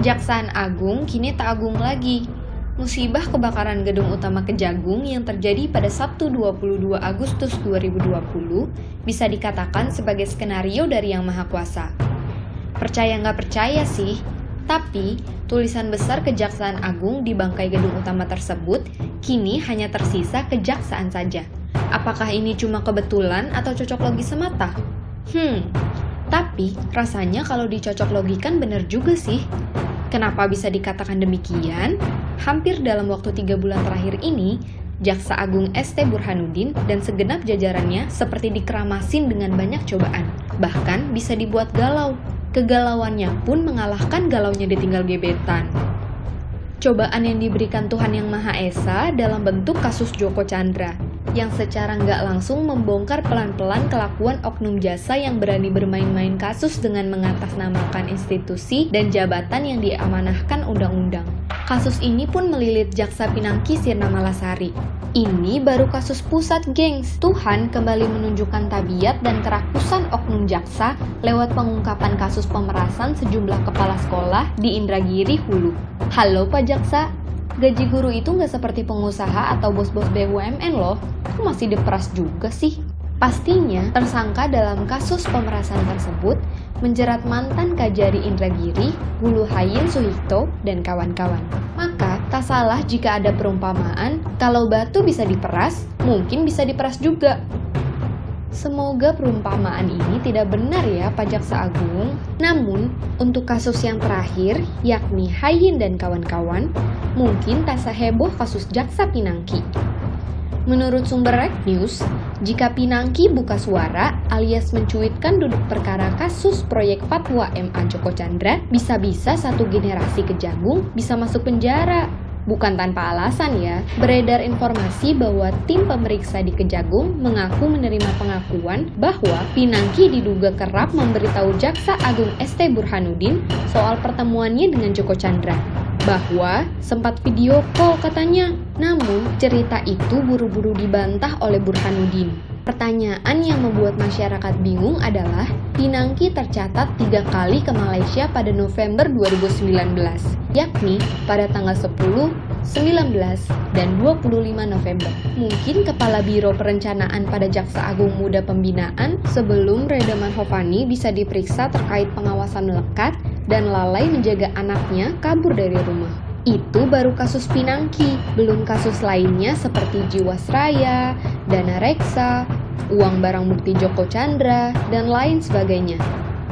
Kejaksaan Agung kini tak agung lagi. Musibah kebakaran gedung utama Kejagung yang terjadi pada Sabtu 22 Agustus 2020 bisa dikatakan sebagai skenario dari Yang Maha Kuasa. Percaya nggak percaya sih, tapi tulisan besar Kejaksaan Agung di bangkai gedung utama tersebut kini hanya tersisa kejaksaan saja. Apakah ini cuma kebetulan atau cocok logi semata? Tapi rasanya kalau dicocok logikan bener juga sih. Kenapa bisa dikatakan demikian? Hampir dalam waktu 3 bulan terakhir ini, Jaksa Agung ST Burhanuddin dan segenap jajarannya seperti dikeramasin dengan banyak cobaan. Bahkan bisa dibuat galau. Kegalauannya pun mengalahkan galaunya ditinggal gebetan. Cobaan yang diberikan Tuhan Yang Maha Esa dalam bentuk kasus Joko Chandra, yang secara nggak langsung membongkar pelan-pelan kelakuan oknum jasa yang berani bermain-main kasus dengan mengatasnamakan institusi dan jabatan yang diamanahkan undang-undang. Kasus ini pun melilit Jaksa Pinangki Sirna Malasari. Ini baru kasus pusat, gengs. Tuhan kembali menunjukkan tabiat dan kerakusan oknum jaksa lewat pengungkapan kasus pemerasan sejumlah kepala sekolah di Indragiri Hulu. Halo Pak Jaksa, gaji guru itu nggak seperti pengusaha atau bos-bos BUMN loh. Kok masih diperas juga sih? Pastinya tersangka dalam kasus pemerasan tersebut menjerat mantan Kajari Indragiri, Hulu Hayin Suhikto, dan kawan-kawan. Maka tak salah jika ada perumpamaan, kalau batu bisa diperas, mungkin bisa diperas juga. Semoga perumpamaan ini tidak benar ya Pak Jaksa Agung. Namun, untuk kasus yang terakhir, yakni Hayin dan kawan-kawan, mungkin tak seheboh kasus Jaksa Pinangki. Menurut sumber Rek News, jika Pinangki buka suara alias mencuitkan duduk perkara kasus proyek fatwa MA Joko Chandra, bisa-bisa satu generasi Kejagung bisa masuk penjara. Bukan tanpa alasan ya, beredar informasi bahwa tim pemeriksa di Kejagung mengaku menerima pengakuan bahwa Pinangki diduga kerap memberitahu Jaksa Agung ST Burhanuddin soal pertemuannya dengan Joko Chandra. Bahwa sempat video call katanya, namun cerita itu buru-buru dibantah oleh Burhanuddin. Pertanyaan yang membuat masyarakat bingung adalah Pinangki tercatat 3 kali ke Malaysia pada November 2019, yakni pada tanggal 10, 19, dan 25 November. Mungkin Kepala Biro Perencanaan pada Jaksa Agung Muda Pembinaan sebelum Reda Manhovani bisa diperiksa terkait pengawasan melekat dan lalai menjaga anaknya kabur dari rumah. Itu baru kasus Pinangki, belum kasus lainnya seperti Jiwasraya, dana reksa, uang barang bukti Joko Chandra, dan lain sebagainya.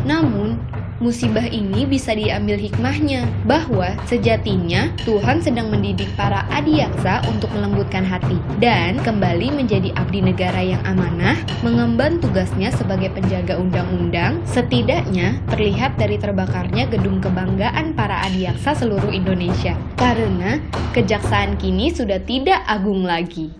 Namun, musibah ini bisa diambil hikmahnya, bahwa sejatinya Tuhan sedang mendidik para adiaksa untuk melembutkan hati dan kembali menjadi abdi negara yang amanah, mengemban tugasnya sebagai penjaga undang-undang, setidaknya terlihat dari terbakarnya gedung kebanggaan para adiaksa seluruh Indonesia. Karena kejaksaan kini sudah tidak agung lagi.